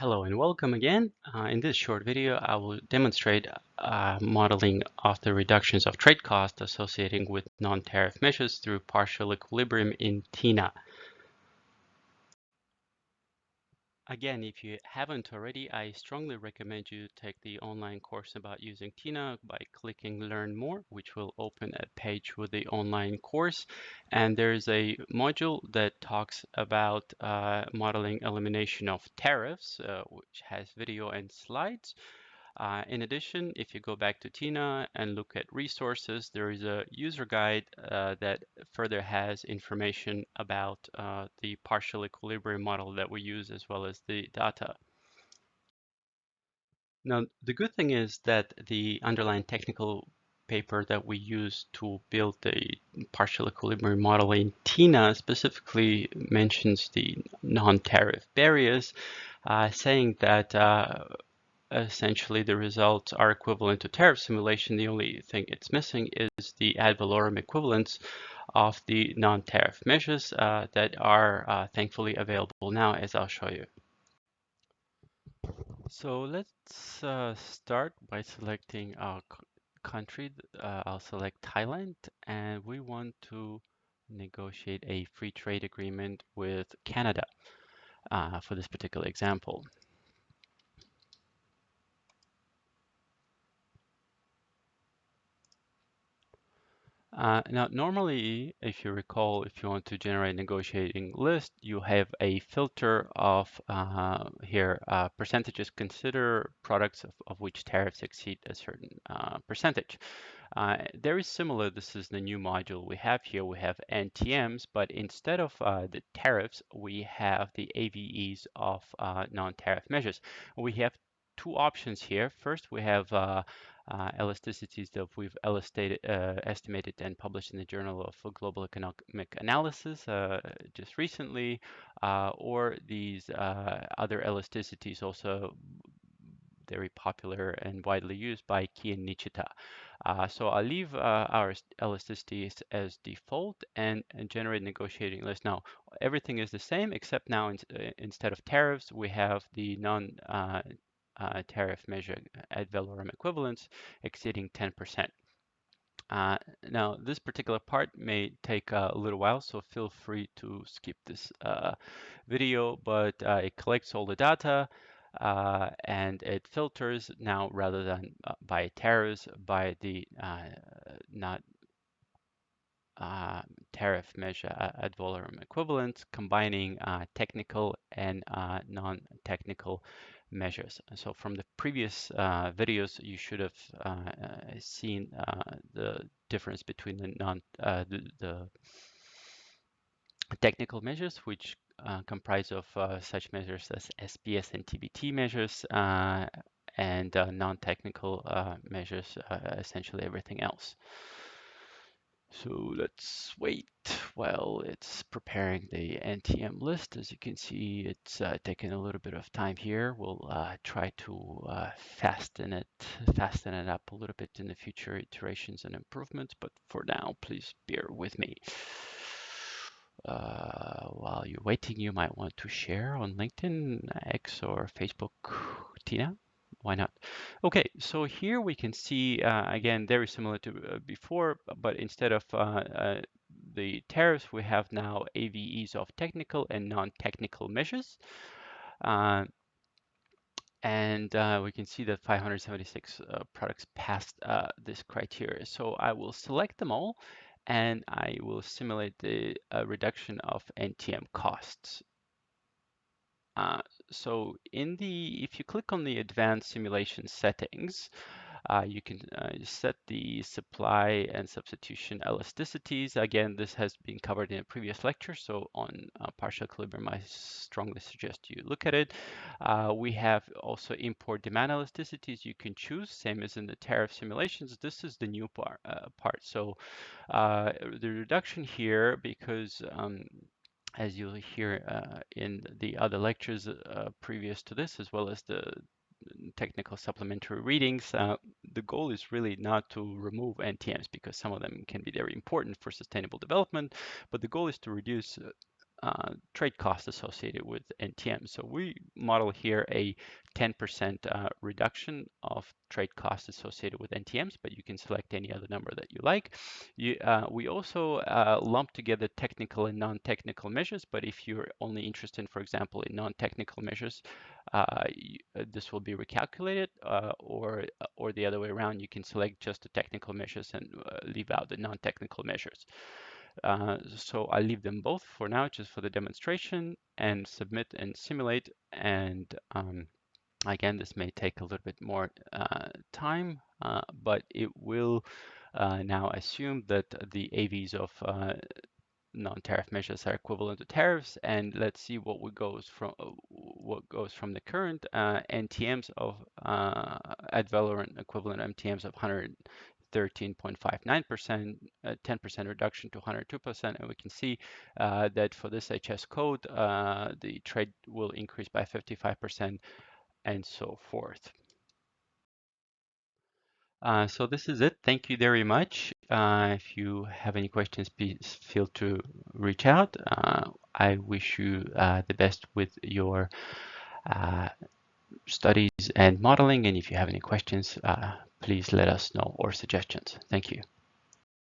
Hello and welcome again. In this short video, I will demonstrate modeling of the reductions of trade costs associated with non-tariff measures through partial equilibrium in TINA. Again, if you haven't already, I strongly recommend you take the online course about using TINA by clicking Learn More, which will open a page with the online course. And there's a module that talks about modeling elimination of tariffs, which has video and slides. In addition, if you go back to TINA and look at resources, there is a user guide that further has information about the partial equilibrium model that we use as well as the data. Now, the good thing is that the underlying technical paper that we use to build the partial equilibrium model in TINA specifically mentions the non-tariff barriers, saying that essentially the results are equivalent to tariff simulation. The only thing it's missing is the ad valorem equivalence of the non-tariff measures that are thankfully available now, as I'll show you. So let's start by selecting our country. I'll select Thailand, and we want to negotiate a free trade agreement with Canada for this particular example. Now, normally, if you recall, if you want to generate a negotiating list, you have a filter of here percentages. Consider products of which tariffs exceed a certain percentage. Very similar, this is the new module we have here. We have NTMs, but instead of the tariffs, we have the AVEs of non-tariff measures. We have two options here. First, we have elasticities that we've estimated and published in the Journal of Global Economic Analysis just recently, or these other elasticities also very popular and widely used by Key and Nichita. So I'll leave our elasticities as default and generate negotiating list. Now, everything is the same except now instead of tariffs, we have the tariff measure ad valorem equivalence exceeding 10%. Now, this particular part may take a little while, so feel free to skip this video, but it collects all the data and it filters now rather than by tariffs, by the not tariff measure ad valorem equivalent, combining technical and non-technical measures. So from the previous videos, you should have seen the difference between the technical measures, which comprise of such measures as SPS and TBT measures, and non-technical measures, essentially everything else. So let's wait while it's preparing the NTM list. As you can see, it's taking a little bit of time here. We'll try to fasten it up a little bit in the future iterations and improvements, but for now, please bear with me. While you're waiting, you might want to share on LinkedIn, X, or Facebook, Tina. Why not? Okay, so here we can see, again, very similar to before, but instead of the tariffs, we have now AVEs of technical and non-technical measures. And we can see that 576 products passed this criteria. So I will select them all, and I will simulate the reduction of NTM costs. So if you click on the advanced simulation settings, you can set the supply and substitution elasticities. Again, this has been covered in a previous lecture, so on partial equilibrium, I strongly suggest you look at it. We have also import demand elasticities you can choose, same as in the tariff simulations. This is the new part. So the reduction here, because as you'll hear in the other lectures previous to this, as well as the technical supplementary readings, the goal is really not to remove NTMs because some of them can be very important for sustainable development, but the goal is to reduce trade cost associated with NTM. So we model here a 10% reduction of trade costs associated with NTMs, but you can select any other number that you like. We also lump together technical and non-technical measures, but if you're only interested, for example, in non-technical measures, this will be recalculated, or the other way around, you can select just the technical measures and leave out the non-technical measures. So I leave them both for now, just for the demonstration, and submit and simulate. And again, this may take a little bit more time, but it will now assume that the AVs of non-tariff measures are equivalent to tariffs, and let's see what goes from the current NTMs of ad valorem equivalent MTMs of 113.59%, 10% reduction to 102%, and we can see that for this HS code, the trade will increase by 55% and so forth. So this is it. Thank you very much. If you have any questions, please feel to reach out. I wish you the best with your studies and modeling. And if you have any questions, please let us know or suggestions. Thank you.